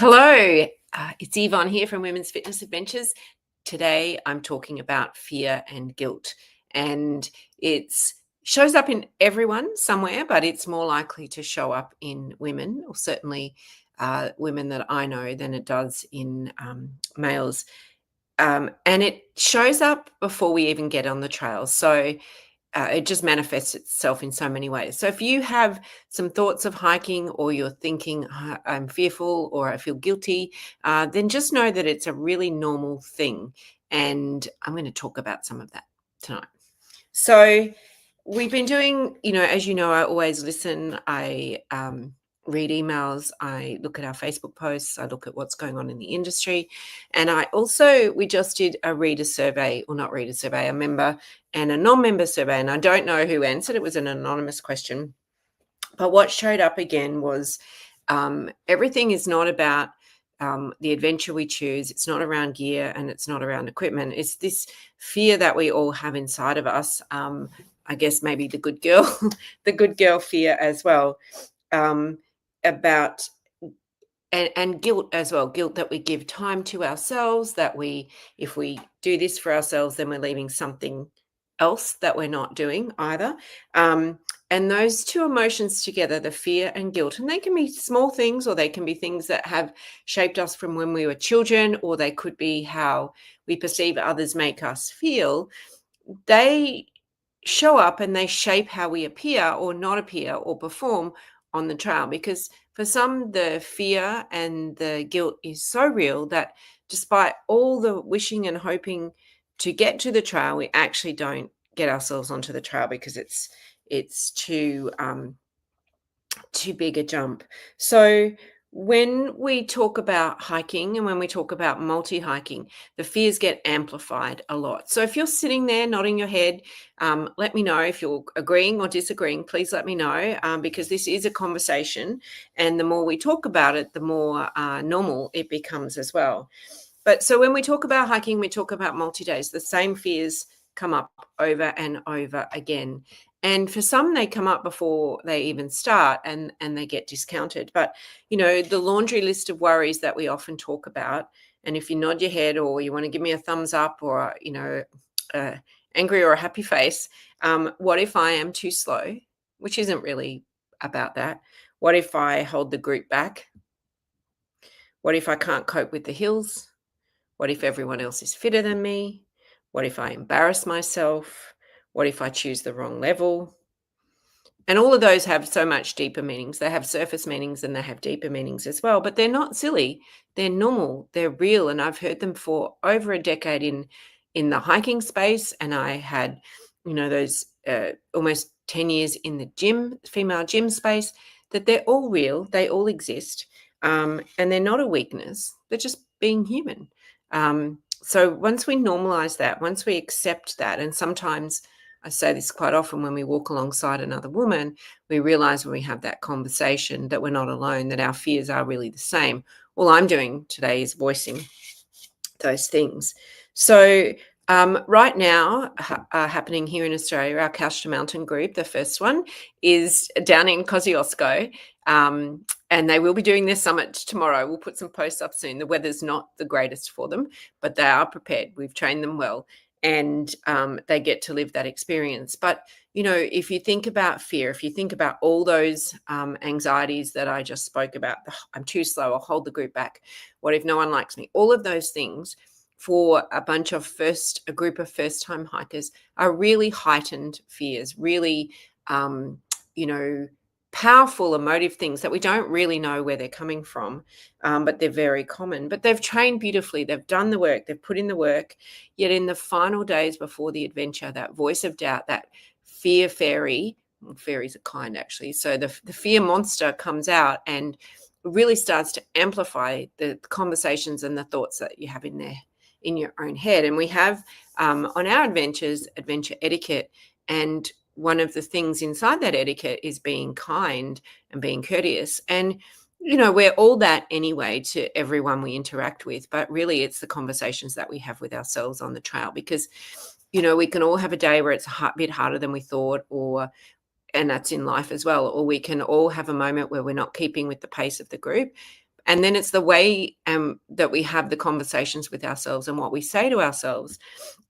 Hello, it's Yvonne here from Women's Fitness Adventures. Today I'm talking about fear and guilt, and it shows up in everyone somewhere, but it's more likely to show up in women, or certainly women that I know, than it does in males. And it shows up before we even get on the trail. So it just manifests itself in so many ways. So if you have some thoughts of hiking, or you're thinking, I'm fearful or I feel guilty, then just know that it's a really normal thing. And I'm going to talk about some of that tonight. So we've been doing, as you know, I always listen. I read emails. I look at our Facebook posts. I look at what's going on in the industry. And we just did a reader survey, or not reader survey, a member and a non-member survey. And I don't know who answered. It was an anonymous question. But what showed up again was everything is not about the adventure we choose. It's not around gear, and it's not around equipment. It's this fear that we all have inside of us. I guess maybe the good girl, the good girl fear as well, about and guilt as well. Guilt that we give time to ourselves, that if we do this for ourselves, then we're leaving something else that we're not doing either. And those two emotions together, the fear and guilt, and they can be small things, or they can be things that have shaped us from when we were children, or they could be how we perceive others make us feel. They show up and they shape how we appear or not appear or perform on the trail. Because for some, the fear and the guilt is so real that despite all the wishing and hoping to get to the trail, we actually don't get ourselves onto the trail because it's too big a jump. So when we talk about hiking and when we talk about multi-hiking, the fears get amplified a lot. So if you're sitting there nodding your head, let me know if you're agreeing or disagreeing. Please let me know, because this is a conversation, and the more we talk about it, the more normal it becomes as well. But so when we talk about hiking, we talk about multi-days, the same fears come up over and over again. And for some, they come up before they even start, and they get discounted. But, the laundry list of worries that we often talk about, and if you nod your head, or you want to give me a thumbs up, or, angry or a happy face, what if I am too slow, which isn't really about that? What if I hold the group back? What if I can't cope with the hills? What if everyone else is fitter than me? What if I embarrass myself? What if I choose the wrong level? And all of those have so much deeper meanings. They have surface meanings and they have deeper meanings as well, but they're not silly. They're normal. They're real. And I've heard them for over a decade in the hiking space. And I had, those almost 10 years in the female gym space, that they're all real. They all exist. And they're not a weakness. They're just being human. So once we normalize that, once we accept that, and sometimes I say this quite often when we walk alongside another woman, we realize when we have that conversation that we're not alone, that our fears are really the same. All I'm doing today is voicing those things. So right now, happening here in Australia, our Couch to Mountain group, the first one, is down in Kosciuszko. And they will be doing their summit tomorrow. We'll put some posts up soon. The weather's not the greatest for them, but they are prepared. We've trained them well, and they get to live that experience. But, if you think about fear, if you think about all those anxieties that I just spoke about, I'm too slow, I'll hold the group back, what if no one likes me? All of those things for a group of first-time hikers are really heightened fears, really, powerful emotive things that we don't really know where they're coming from, but they're very common. But they've trained beautifully. They've done the work. They've put in the work. Yet in the final days before the adventure, that voice of doubt, that fear fairy, well, fairies are kind actually, so the fear monster comes out and really starts to amplify the conversations and the thoughts that you have in your own head. And we have on our adventures, adventure etiquette, and one of the things inside that etiquette is being kind and being courteous. And, we're all that anyway to everyone we interact with, but really it's the conversations that we have with ourselves on the trail, because, we can all have a day where it's a bit harder than we thought, and that's in life as well. Or we can all have a moment where we're not keeping with the pace of the group. And then it's the way that we have the conversations with ourselves and what we say to ourselves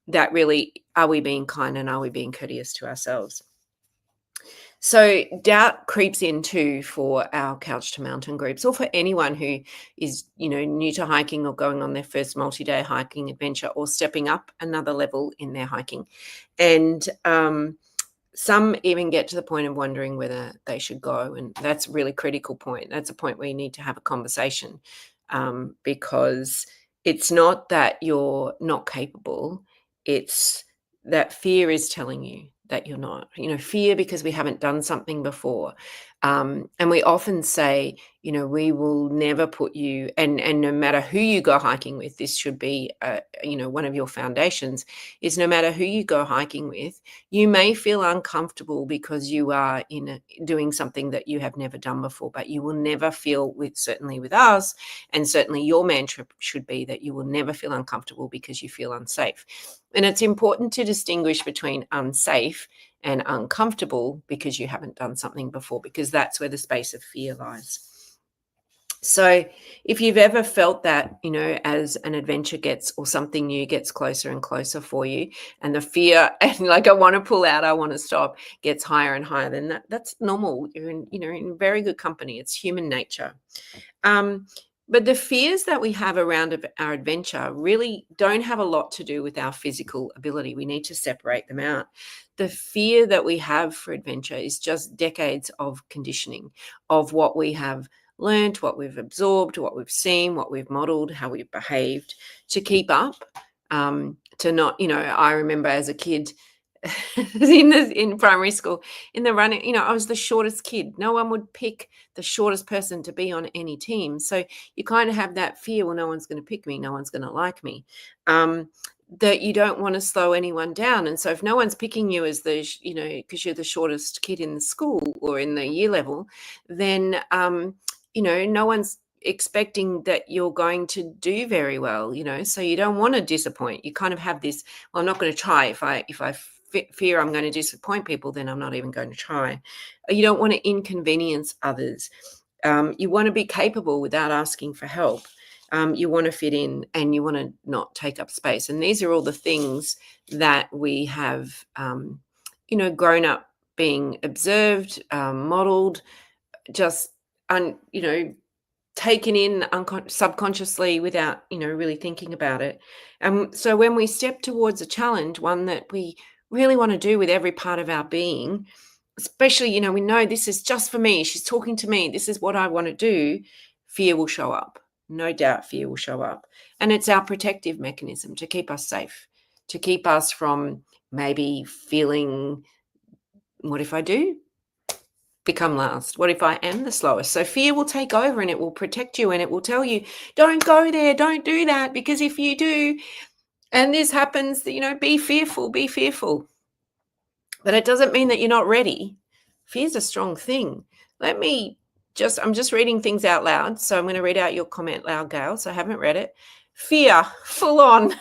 that really, are we being kind and are we being courteous to ourselves? So doubt creeps in too for our Couch to Mountain groups, or for anyone who is, new to hiking or going on their first multi-day hiking adventure or stepping up another level in their hiking. And some even get to the point of wondering whether they should go. And that's a really critical point. That's a point where you need to have a conversation, because it's not that you're not capable. It's that fear is telling you that you're not, fear because we haven't done something before. And we often say, we will never put you, and no matter who you go hiking with, this should be, one of your foundations, is no matter who you go hiking with, you may feel uncomfortable because you are doing something that you have never done before, but you will never feel, certainly with us, and certainly your mantra should be that you will never feel uncomfortable because you feel unsafe. And it's important to distinguish between unsafe and uncomfortable because you haven't done something before, because that's where the space of fear lies. So if you've ever felt that, as an adventure gets, or something new gets closer and closer for you, and the fear and like, I want to pull out, I want to stop, gets higher and higher, then that's normal. You're in very good company. It's human nature. But the fears that we have around our adventure really don't have a lot to do with our physical ability. We need to separate them out. The fear that we have for adventure is just decades of conditioning, of what we have learned, what we've absorbed, what we've seen, what we've modeled, how we've behaved to keep up, to not, I remember as a kid in primary school, in the running, I was the shortest kid. No one would pick the shortest person to be on any team. So you kind of have that fear, well, no one's going to pick me, no one's going to like me, that you don't want to slow anyone down. And so if no one's picking you as because you're the shortest kid in the school or in the year level, then, no one's expecting that you're going to do very well, so you don't want to disappoint. You kind of have this, well, I'm not going to try. If I fear I'm going to disappoint people, then I'm not even going to try. You don't want to inconvenience others. You want to be capable without asking for help. You want to fit in, and you want to not take up space. And these are all the things that we have, grown up being observed, modeled, just, taken in subconsciously without, really thinking about it. So when we step towards a challenge, one that we really want to do with every part of our being, especially, we know this is just for me, she's talking to me, this is what I want to do, fear will show up. No doubt fear will show up. And it's our protective mechanism to keep us safe, to keep us from maybe feeling, what if I do become last? What if I am the slowest? So fear will take over, and it will protect you, and it will tell you, don't go there, don't do that, because if you do, and this happens, be fearful, be fearful. But it doesn't mean that you're not ready. Fear's a strong thing. I'm just reading things out loud. So I'm going to read out your comment loud, Gail. So I haven't read it. Fear, full on.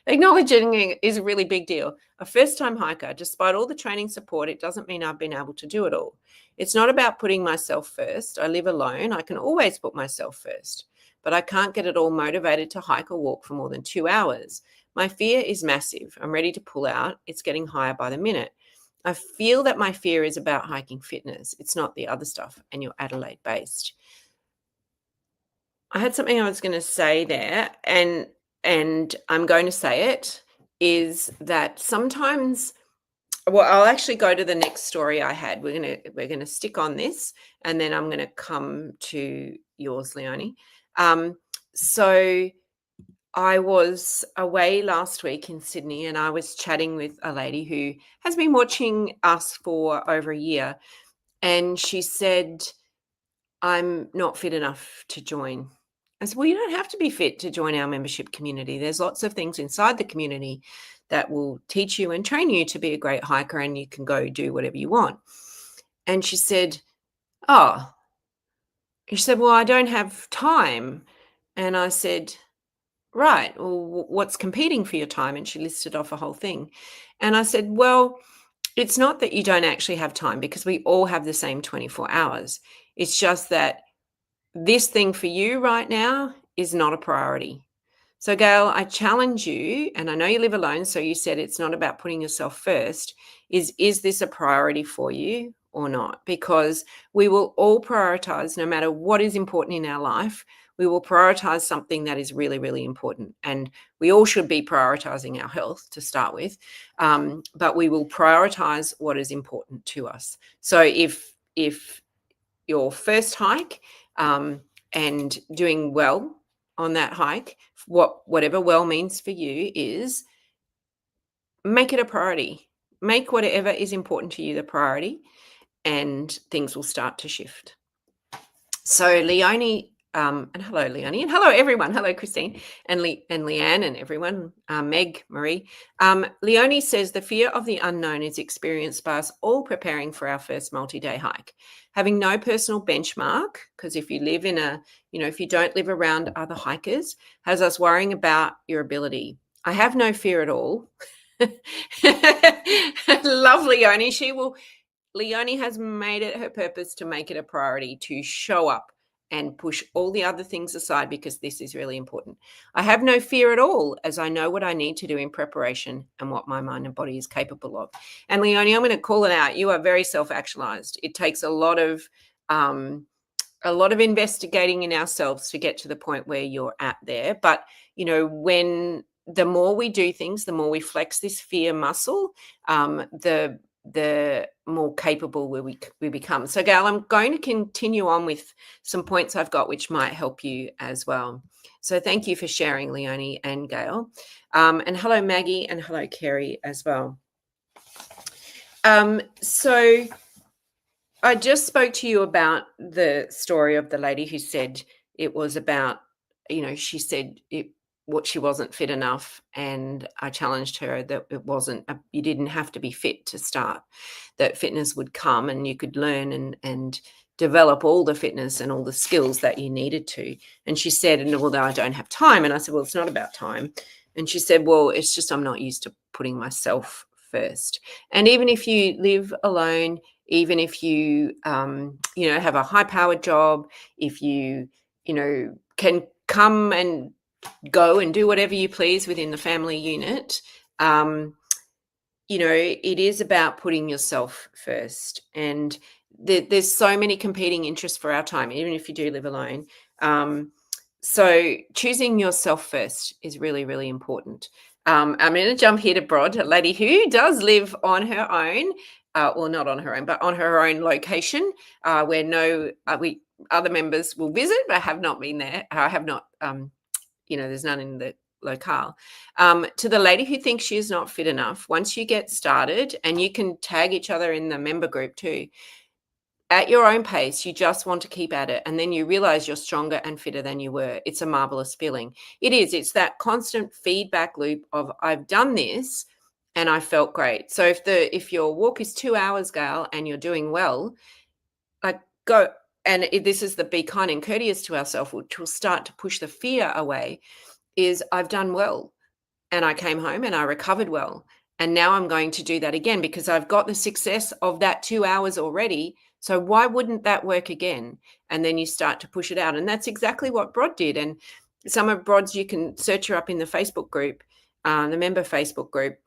Acknowledging it is a really big deal. A first-time hiker, despite all the training support, it doesn't mean I've been able to do it all. It's not about putting myself first. I live alone. I can always put myself first, but I can't get it all motivated to hike or walk for more than 2 hours. My fear is massive. I'm ready to pull out. It's getting higher by the minute. I feel that my fear is about hiking fitness. It's not the other stuff, and you're Adelaide-based. I had something I was going to say there, and I'm going to say it, is that sometimes, well, I'll actually go to the next story I had. We're going to stick on this, and then I'm going to come to yours, Leonie. So I was away last week in Sydney, and I was chatting with a lady who has been watching us for over a year, and she said, I'm not fit enough to join. I said, well, you don't have to be fit to join our membership community. There's lots of things inside the community that will teach you and train you to be a great hiker, and you can go do whatever you want. And she said, well, I don't have time. And I said, right, well, what's competing for your time? And she listed off a whole thing. And I said, well, it's not that you don't actually have time, because we all have the same 24 hours. It's just that this thing for you right now is not a priority. So, Gail, I challenge you, and I know you live alone, so you said it's not about putting yourself first. Is this a priority for you or not? Because we will all prioritize, no matter what is important in our life, we will prioritize something that is really, really important. And we all should be prioritizing our health to start with, but we will prioritize what is important to us. So if your first hike and doing well on that hike, whatever well means for you, is make it a priority. Make whatever is important to you the priority, and things will start to shift. So Leonie, and hello Leonie, and hello everyone. Hello Christine and Leanne and everyone. Meg, Marie. Leonie says the fear of the unknown is experienced by us all preparing for our first multi-day hike. Having no personal benchmark, because if you live in if you don't live around other hikers, has us worrying about your ability. I have no fear at all. Love Leonie. Leonie has made it her purpose to make it a priority to show up and push all the other things aside, because this is really important. I have no fear at all, as I know what I need to do in preparation and what my mind and body is capable of. And Leonie, I'm going to call it out. You are very self-actualized. It takes a lot of investigating in ourselves to get to the point where you're at there. But, when the more we do things, the more we flex this fear muscle, the more capable we become. So, Gail, I'm going to continue on with some points I've got which might help you as well. So thank you for sharing, Leonie and Gail. And hello, Maggie, and hello, Kerry, as well. So I just spoke to you about the story of the lady who said it was about, she said she wasn't fit enough, and I challenged her that it wasn't, you didn't have to be fit to start, that fitness would come and you could learn and develop all the fitness and all the skills that you needed to. And she said, and although I don't have time, and I said, well, it's not about time. And she said, well, it's just I'm not used to putting myself first. And even if you live alone, even if you have a high-powered job, if you can come and go and do whatever you please within the family unit, it is about putting yourself first. And there's so many competing interests for our time, even if you do live alone. So choosing yourself first is really, really important. I'm going to jump here to Brod, a lady who does live on her own, well, not on her own, but on her own location, where other members will visit, but have not been there. I have not, there's none in the locale. To the lady who thinks she is not fit enough, once you get started, and you can tag each other in the member group too, at your own pace, you just want to keep at it. And then you realize you're stronger and fitter than you were. It's a marvelous feeling. It is. It's that constant feedback loop of I've done this and I felt great. So if your walk is 2 hours, Gail, and you're doing well, go. And this is the be kind and courteous to ourselves, which will start to push the fear away, is I've done well and I came home and I recovered well. And now I'm going to do that again because I've got the success of that 2 hours already. So why wouldn't that work again? And then you start to push it out. And that's exactly what Brod did. And some of Brod's, you can search her up in the Facebook group, the member Facebook group,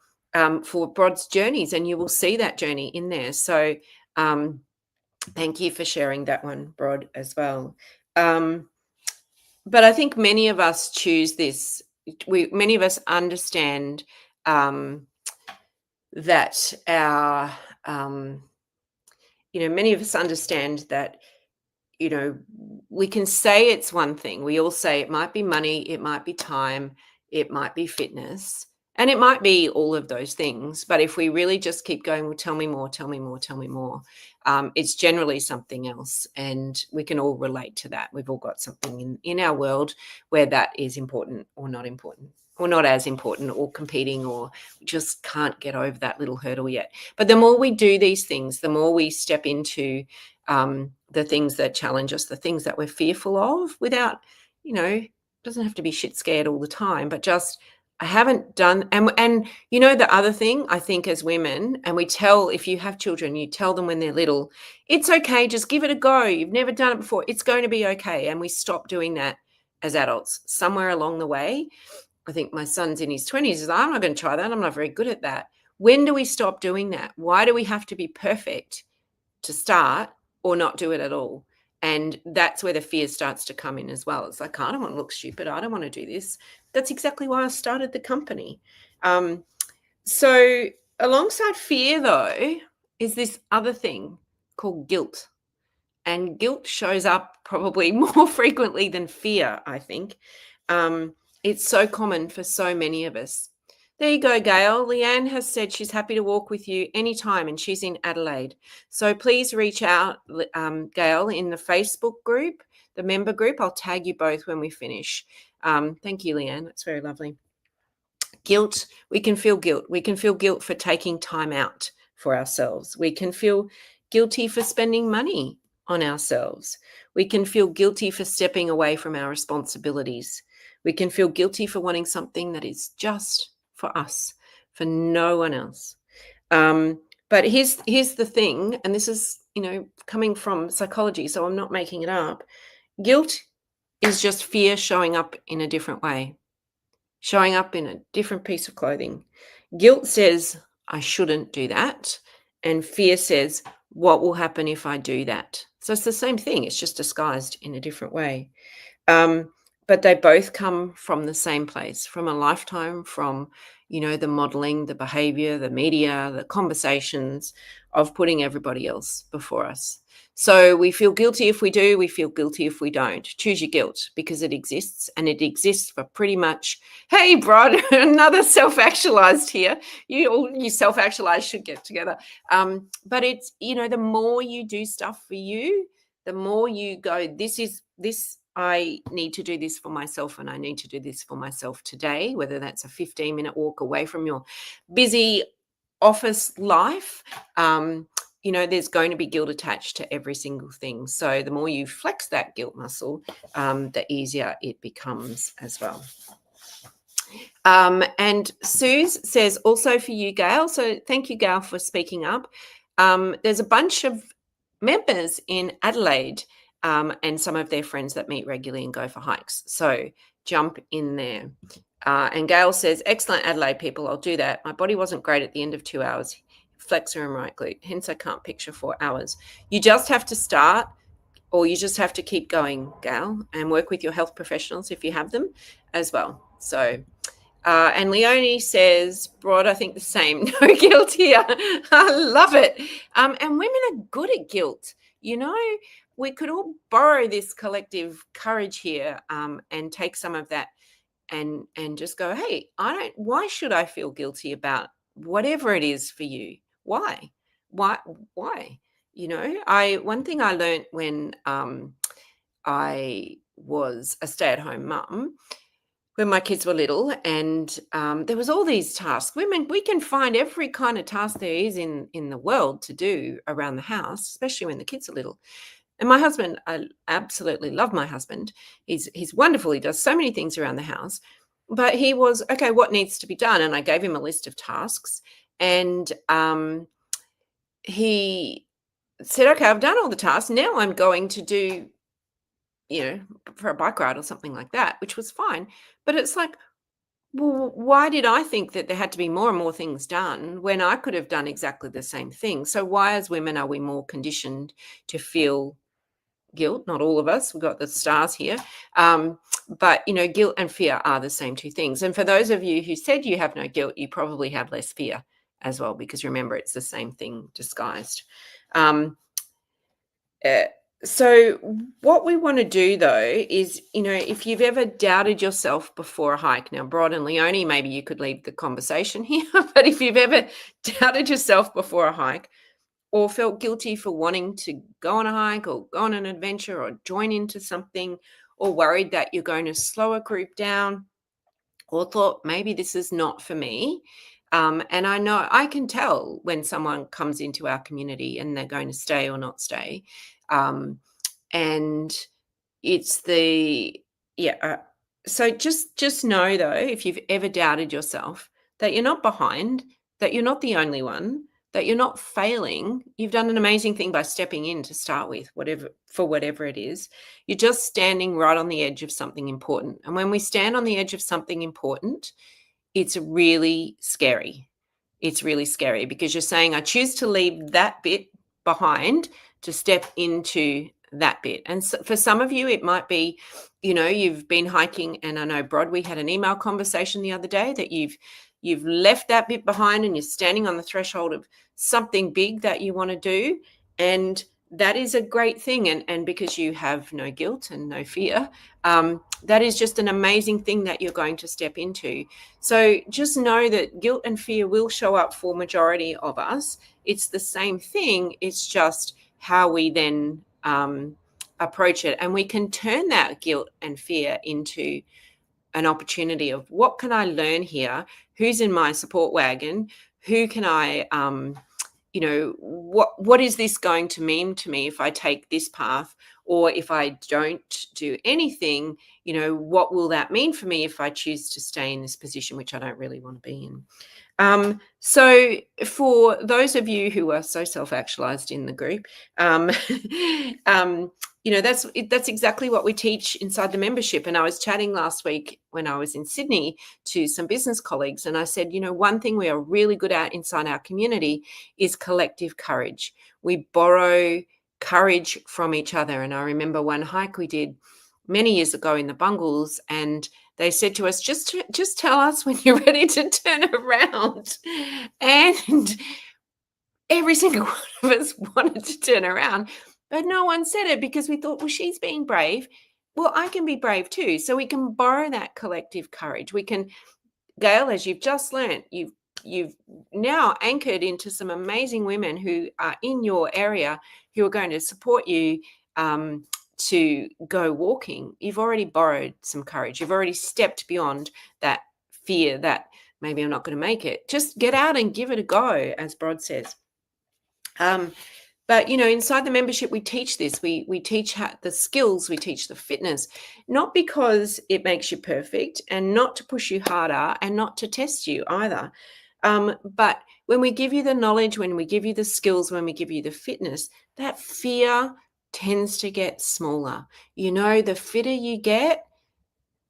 for Brod's journeys, and you will see that journey in there. So thank you for sharing that one, Brod, as well. But I think many of us choose this. Many of us understand that our, many of us understand that, we can say it's one thing. We all say it might be money, it might be time, it might be fitness, and it might be all of those things. But if we really just keep going, well, tell me more, tell me more, tell me more, it's generally something else. And we can all relate to that. We've all got something in our world where that is important or not important, or not as important, or competing, or we just can't get over that little hurdle yet. But the more we do these things, the more we step into the things that challenge us, the things that we're fearful of, without, doesn't have to be shit scared all the time, but just, I haven't done, and you know, the other thing I think as women, and we tell, if you have children, you tell them when they're little, it's okay, just give it a go. You've never done it before. It's going to be okay. And we stop doing that as adults somewhere along the way. I think my son's in his 20s. He's like, I'm not going to try that. I'm not very good at that. When do we stop doing that? Why do we have to be perfect to start or not do it at all? And that's where the fear starts to come in as well. It's like, I don't want to look stupid. I don't want to do this. That's exactly why I started the company. So alongside fear, though, is this other thing called guilt. And guilt shows up probably more frequently than fear, I think. It's so common for so many of us. There you go, Gail. Leanne has said she's happy to walk with you anytime, and she's in Adelaide. So please reach out, Gail, in the Facebook group, the member group. I'll tag you both when we finish. Thank you, Leanne. That's very lovely. Guilt, we can feel guilt. We can feel guilt for taking time out for ourselves. We can feel guilty for spending money on ourselves. We can feel guilty for stepping away from our responsibilities. We can feel guilty for wanting something that is just for us, for no one else. But here's the thing, and this is, coming from psychology, so I'm not making it up. Guilt is just fear showing up in a different way, showing up in a different piece of clothing. Guilt says, I shouldn't do that. And fear says, what will happen if I do that? So it's the same thing. It's just disguised in a different way. But they both come from the same place, from a lifetime, from, the modeling, the behavior, the media, the conversations of putting everybody else before us. So we feel guilty if we do, we feel guilty if we don't. Choose your guilt, because it exists, and it exists for pretty much, hey, Brod, another self-actualized here. You self-actualized should get together. But it's, the more you do stuff for you, the more you go, I need to do this for myself, and I need to do this for myself today, whether that's a 15-minute walk away from your busy office life. There's going to be guilt attached to every single thing. So the more you flex that guilt muscle, the easier it becomes as well. And Suze says, also for you, Gail. So thank you, Gail, for speaking up. There's a bunch of members in Adelaide and some of their friends that meet regularly and go for hikes. So jump in there. And Gail says, excellent, Adelaide people. I'll do that. My body wasn't great at the end of 2 hours. Flexor and right glute. Hence, I can't picture 4 hours. You just have to start, or you just have to keep going, Gail, and work with your health professionals if you have them as well. So, and Leonie says, Broad, I think the same. No guilt here. I love it. And women are good at guilt. We could all borrow this collective courage here and take some of that and just go, hey, why should I feel guilty about whatever it is for you? Why? One thing I learned when I was a stay-at-home mum, when my kids were little, and there was all these tasks. Women, we can find every kind of task there is in the world to do around the house, especially when the kids are little. And my husband, I absolutely love my husband. He's wonderful. He does so many things around the house. But he was, okay, what needs to be done? And I gave him a list of tasks. And he said, okay, I've done all the tasks. Now I'm going to do, for a bike ride or something like that, which was fine. But it's like, well, why did I think that there had to be more and more things done when I could have done exactly the same thing? So why, as women, are we more conditioned to feel guilt? Not all of us. We've got the stars here. But, guilt and fear are the same two things. And for those of you who said you have no guilt, you probably have less fear as well, because remember, it's the same thing disguised. So what we want to do, though, is, if you've ever doubted yourself before a hike, now, Brod and Leonie, maybe you could leave the conversation here, but if you've ever doubted yourself before a hike, or felt guilty for wanting to go on a hike or go on an adventure or join into something, or worried that you're going to slow a group down, or thought maybe this is not for me. And I know I can tell when someone comes into our community and they're going to stay or not stay. And it's So just know though, if you've ever doubted yourself, that you're not behind, that you're not the only one, that you're not failing. You've done an amazing thing by stepping in to start with, whatever it is. You're just standing right on the edge of something important. And when we stand on the edge of something important, it's really scary. It's really scary because you're saying, I choose to leave that bit behind to step into that bit. And so for some of you, it might be, you've been hiking, and I know, Brod, we had an email conversation the other day that you've left that bit behind and you're standing on the threshold of something big that you want to do. And that is a great thing. And because you have no guilt and no fear, that is just an amazing thing that you're going to step into. So just know that guilt and fear will show up for majority of us. It's the same thing. It's just how we then approach it. And we can turn that guilt and fear into an opportunity of, what can I learn here? Who's in my support wagon? Who can I, what is this going to mean to me if I take this path? Or if I don't do anything, what will that mean for me if I choose to stay in this position, which I don't really want to be in? So for those of you who are so self-actualized in the group, that's exactly what we teach inside the membership. And I was chatting last week when I was in Sydney to some business colleagues, and I said, one thing we are really good at inside our community is collective courage. We borrow courage from each other. And I remember one hike we did many years ago in the Bungles, and they said to us, just tell us when you're ready to turn around. And every single one of us wanted to turn around, but no one said it because we thought, well, she's being brave. Well, I can be brave too. So we can borrow that collective courage. We can, Gail, as you've just learned, you've now anchored into some amazing women who are in your area who are going to support you to go walking. You've already borrowed some courage. You've already stepped beyond that fear that maybe I'm not going to make it. Just get out and give it a go, as Brod says. But inside the membership, we teach this. We teach the skills. We teach the fitness, not because it makes you perfect, and not to push you harder, and not to test you either. But when we give you the knowledge, when we give you the skills, when we give you the fitness, that fear tends to get smaller. The fitter you get,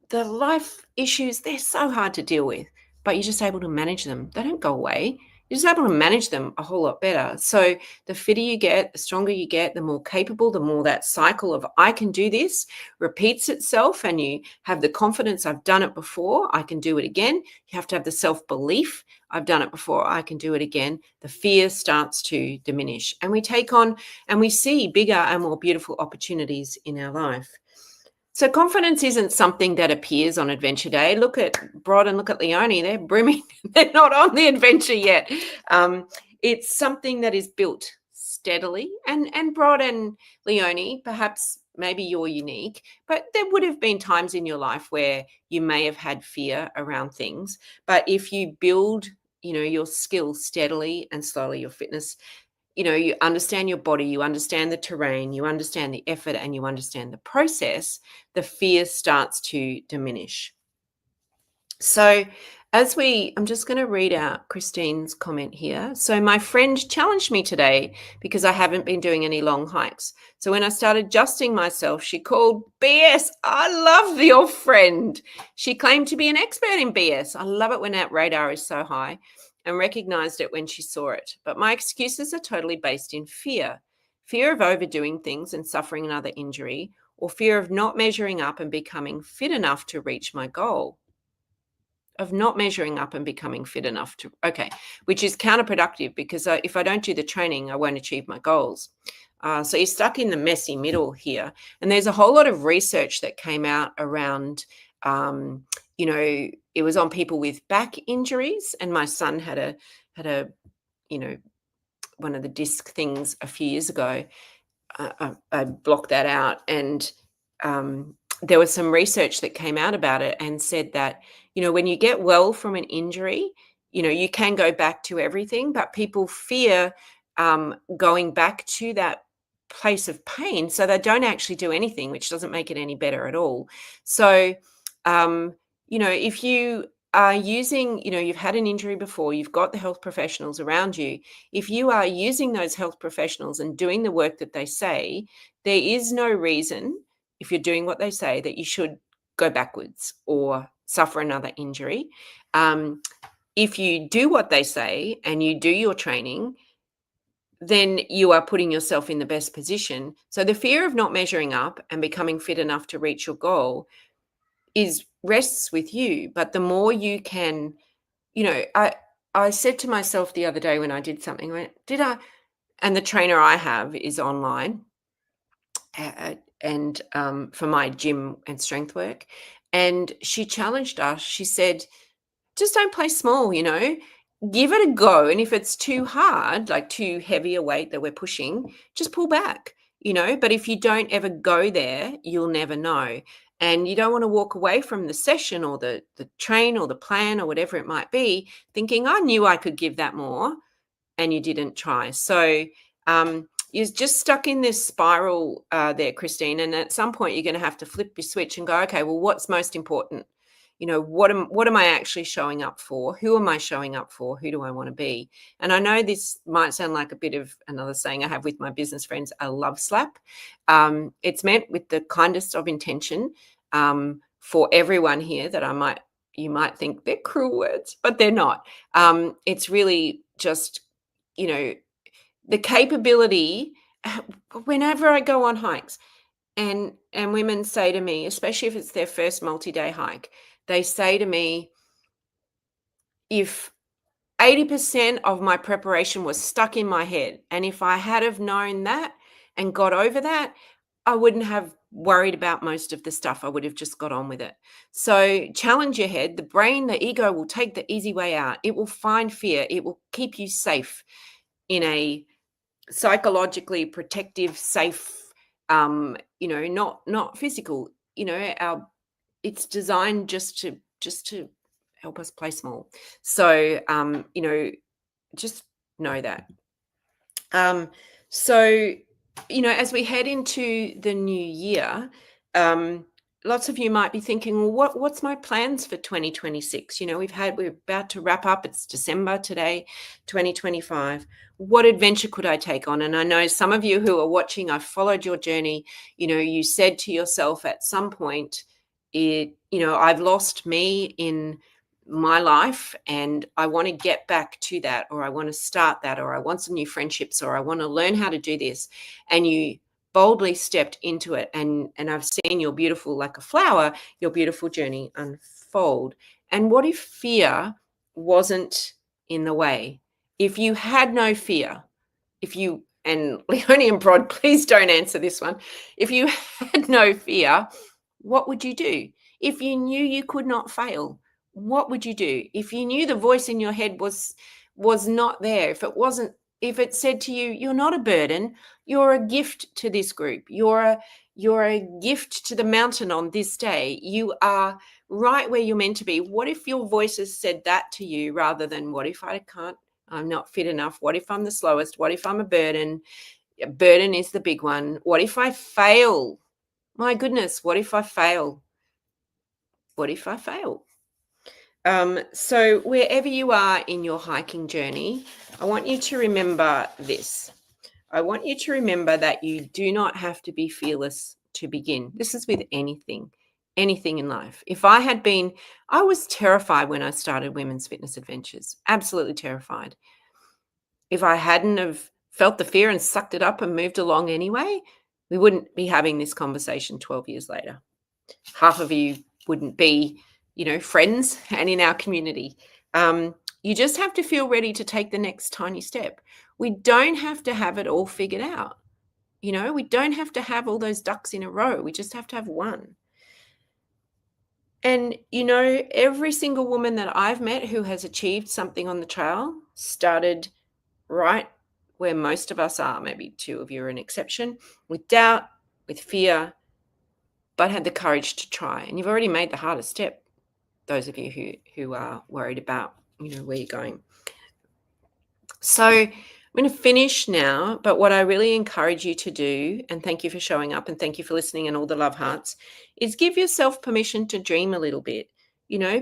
the life issues, they're so hard to deal with, but you're just able to manage them. They don't go away. You're just able to manage them a whole lot better. So the fitter you get, the stronger you get, the more capable, the more that cycle of I can do this repeats itself, and you have the confidence, I've done it before, I can do it again. You have to have the self-belief, I've done it before, I can do it again. The fear starts to diminish, and we take on and we see bigger and more beautiful opportunities in our life. So confidence isn't something that appears on Adventure Day. Look at Brod and look at Leonie. They're brimming. They're not on the adventure yet. It's something that is built steadily. And Brod and Leonie, perhaps maybe you're unique, but there would have been times in your life where you may have had fear around things. But if you build, your skills steadily and slowly, your fitness, you understand your body, you understand the terrain, you understand the effort, and you understand the process, the fear starts to diminish. So I'm just going to read out Christine's comment here. So my friend challenged me today because I haven't been doing any long hikes. So when I started adjusting myself, she called BS. I love your friend. She claimed to be an expert in BS. I love it when that radar is so high, and recognized it when she saw it. But my excuses are totally based in fear. Fear of overdoing things and suffering another injury, or fear of not measuring up and becoming fit enough to reach my goal. Of not measuring up and becoming fit enough to, which is counterproductive because if I don't do the training, I won't achieve my goals. So you're stuck in the messy middle here. And there's a whole lot of research that came out around, it was on people with back injuries, and my son had a one of the disc things a few years ago. I blocked that out, and there was some research that came out about it and said that, when you get well from an injury, you can go back to everything, but people fear going back to that place of pain. So they don't actually do anything, which doesn't make it any better at all. So If you are using, you've had an injury before, you've got the health professionals around you. If you are using those health professionals and doing the work that they say, there is no reason, if you're doing what they say, that you should go backwards or suffer another injury. If you do what they say and you do your training, then you are putting yourself in the best position. So the fear of not measuring up and becoming fit enough to reach your goal rests with you. But the more you can, I said to myself the other day when I did something, and the trainer I have is online, and for my gym and strength work. And she challenged us. She said, just don't play small, give it a go. And if it's too hard, like too heavy a weight that we're pushing, just pull back, but if you don't ever go there, you'll never know. And you don't want to walk away from the session or the train or the plan or whatever it might be, thinking, I knew I could give that more, and you didn't try. So you're just stuck in this spiral there, Christine. And at some point, you're going to have to flip your switch and go, okay, well, what's most important? What am I actually showing up for? Who am I showing up for? Who do I want to be? And I know this might sound like a bit of another saying I have with my business friends, a love slap. It's meant with the kindest of intention for everyone here that you might think they're cruel words, but they're not. It's really just, the capability. Whenever I go on hikes and women say to me, especially if it's their first multi-day hike, they say to me, if 80% of my preparation was stuck in my head, and if I had have known that and got over that, I wouldn't have worried about most of the stuff. I would have just got on with it. So challenge your head. The brain, the ego will take the easy way out. It will find fear. It will keep you safe in a psychologically protective, safe, not physical. It's designed just to help us play small. So just know that. So as we head into the new year, lots of you might be thinking, well, what's my plans for 2026? We're about to wrap up. It's December today, 2025. What adventure could I take on? And I know some of you who are watching, I've followed your journey. You said to yourself at some point, I've lost me in my life and I want to get back to that, or I want to start that, or I want some new friendships, or I want to learn how to do this. And you boldly stepped into it, and I've seen your beautiful, like a flower, your beautiful journey unfold. And what if fear wasn't in the way? If you had no fear, and Leonie and Brod, please don't answer this one. If you had no fear, what would you do? If you knew you could not fail, what would you do? If you knew the voice in your head was not there, if it said to you, you're not a burden, you're a gift to this group, you're a gift to the mountain on this day, you are right where you're meant to be. What if your voices said that to you rather than, what if I can't, I'm not fit enough? What if I'm the slowest? What if I'm a burden? A burden is the big one. What if I fail? My goodness, what if I fail? What if I fail? So wherever you are in your hiking journey, I want you to remember this. I want you to remember that you do not have to be fearless to begin. This is with anything in life. I was terrified when I started Women's Fitness Adventures, absolutely terrified. If I hadn't have felt the fear and sucked it up and moved along anyway, we wouldn't be having this conversation 12 years later. Half of you wouldn't be friends and in our community. You just have to feel ready to take the next tiny step. We don't have to have it all figured out. We don't have to have all those ducks in a row. We just have to have one. And, every single woman that I've met who has achieved something on the trail started right where most of us are. Maybe two of you are an exception, with doubt, with fear, but had the courage to try. And you've already made the hardest step, those of you who are worried about, where you're going. So I'm going to finish now, but what I really encourage you to do, and thank you for showing up and thank you for listening and all the love hearts, is give yourself permission to dream a little bit,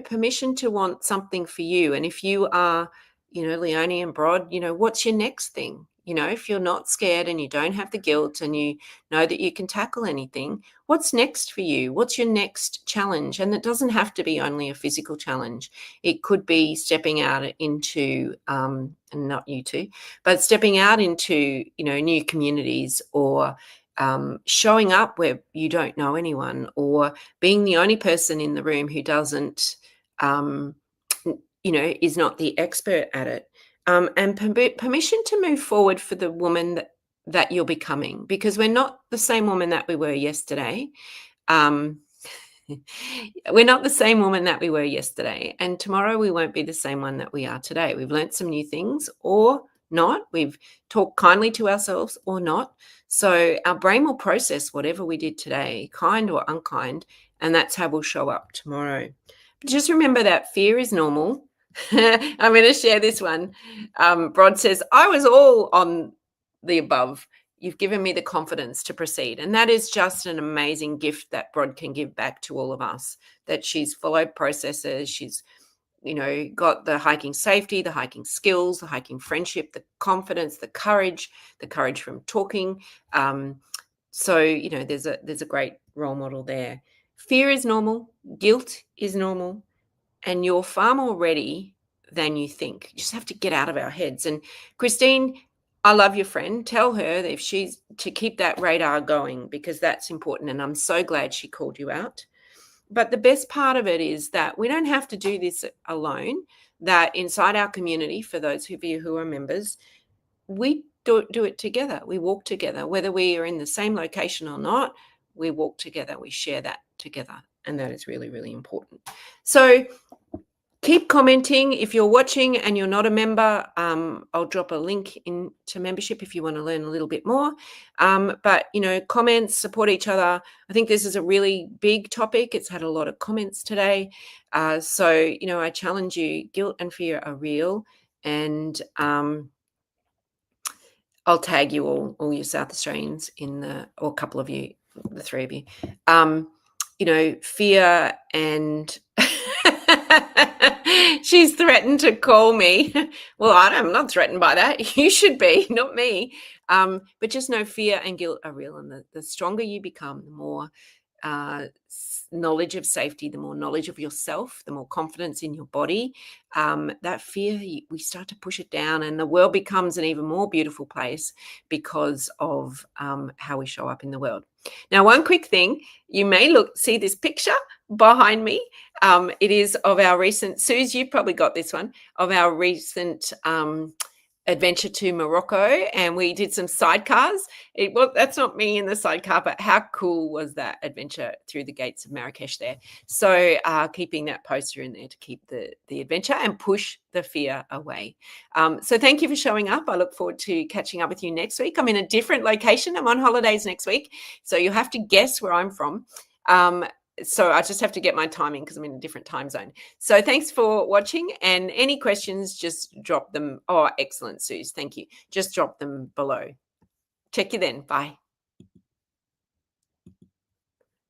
permission to want something for you. And if you are, Leonie and Brod, what's your next thing? If you're not scared and you don't have the guilt and you know that you can tackle anything, what's next for you? What's your next challenge? And it doesn't have to be only a physical challenge. It could be stepping out into, and not you two, but stepping out into, new communities, or showing up where you don't know anyone, or being the only person in the room who doesn't, is not the expert at it. And permission to move forward for the woman that you're becoming, because we're not the same woman that we were yesterday. We're not the same woman that we were yesterday, and tomorrow we won't be the same one that we are today. We've learned some new things or not. We've talked kindly to ourselves or not. So our brain will process whatever we did today, kind or unkind, and that's how we'll show up tomorrow. But just remember that fear is normal. I'm going to share this one. Brod says, I was all on the above. You've given me the confidence to proceed. And that is just an amazing gift that Brod can give back to all of us, that she's followed processes. She's, got the hiking safety, the hiking skills, the hiking friendship, the confidence, the courage from talking. So, there's a great role model there. Fear is normal. Guilt is normal. And you're far more ready than you think. You just have to get out of our heads. And Christine, I love your friend. Tell her that if she's to keep that radar going, because that's important. And I'm so glad she called you out. But the best part of it is that we don't have to do this alone, that inside our community, for those of you who are members, we do it together. We walk together, whether we are in the same location or not, we walk together, we share that together. And that is really, really important. So keep commenting. If you're watching and you're not a member, I'll drop a link into membership if you want to learn a little bit more. But, comments, support each other. I think this is a really big topic. It's had a lot of comments today. So, I challenge you. Guilt and fear are real. And I'll tag you all your South Australians or a couple of you, the three of you. Fear and she's threatened to call me. Well, I'm not threatened by that. You should be, not me. But just know fear and guilt are real. And the stronger you become, the more knowledge of safety, the more knowledge of yourself, the more confidence in your body, that fear, we start to push it down, and the world becomes an even more beautiful place because of how we show up in the world. Now, one quick thing, you may see this picture behind me. It is of our recent, Suze, you've probably got this one, of our recent adventure to Morocco, and we did some sidecars. That's not me in the sidecar, but how cool was that adventure through the gates of Marrakesh there? So keeping that poster in there to keep the adventure and push the fear away. So thank you for showing up. I look forward to catching up with you next week. I'm in a different location. I'm on holidays next week, so you'll have to guess where I'm from. So I just have to get my timing because I'm in a different time zone. So thanks for watching, and any questions, just drop them. Oh, excellent, Suze. Thank you. Just drop them below. Check you then. Bye.